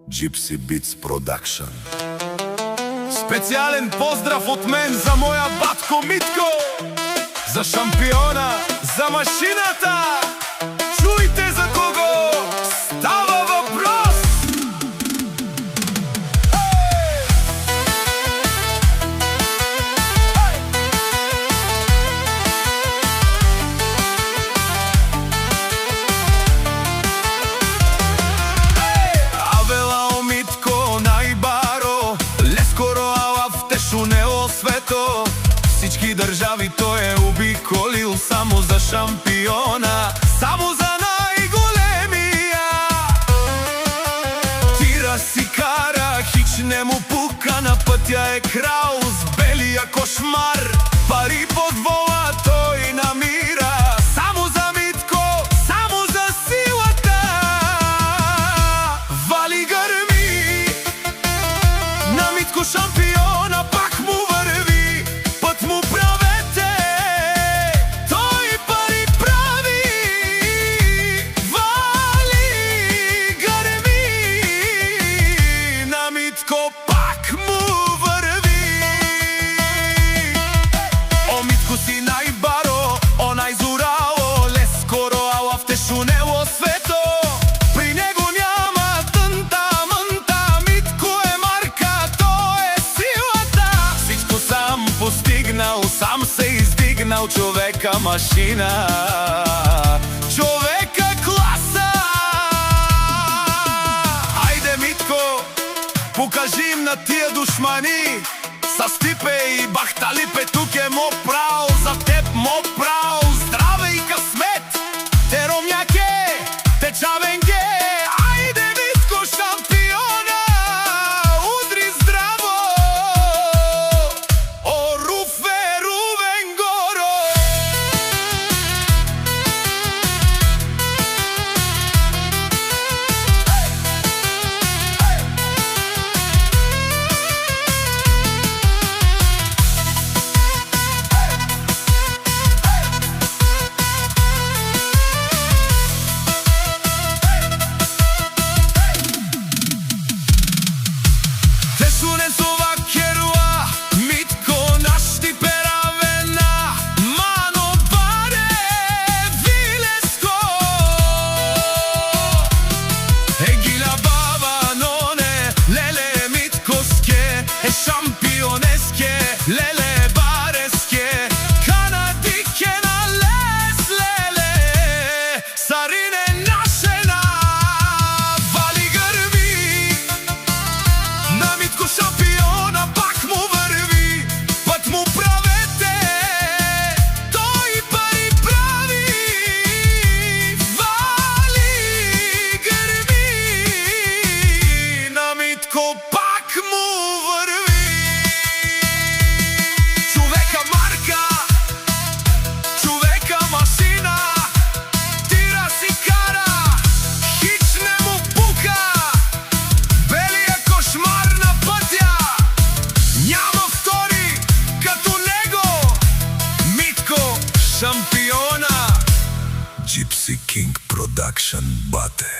Gypsy Beats Production. Специјален поздрав од мен за моја батко Митко, за шампиона, за машината. Чујте за кого става вопрос. Авелао Митко најбаро, лескоро алавтешу нео свето. Всички држави тој е обиколил само за шампиона, само за најголемија. Тира си кара, хич не му пука, на пътя е крал с белија кошмар. Пари под вола тој намира, само за Митко, само за силата. Вали грми, на Митко шампиона пак му върви, път му правете, тој пари прави. Вали грми, на Митко пак му върви. О, Митко си најбаро, о најзурало, лескоро алавтешу нео свето. При него няма тънта мънта, Митко е марка, тој е силата. Всичко сам постигнал, сам се издигнал, човека машина, човека класа. Ајде Митко, покажи им на тия душмани, са Стипе и Бахталипе тук е мо прав, за теб мо прав. Здраве и късмет, те ромјаке, те чавенге. Ајде Митко шампиона, удри здраво. О, Руфе, Рувен Горо. Тесунен сова керуа, Митко на Стипе равена, мано баре вилеско. Егила баба ноне, леле Миткоске, е шампионеске, леле бареске. Канадике на лес, леле, сарине нашена. Вали грми, на Митко шампиона пак му върви, път му правете, тој пари прави. Вали грми, на Митко пак му върви. Човека марка, човека машина, тира си кара, хич не му пука. Белија кошмар на пътя, няма втори като него. Митко шампиона. Gypsy King Production, бате.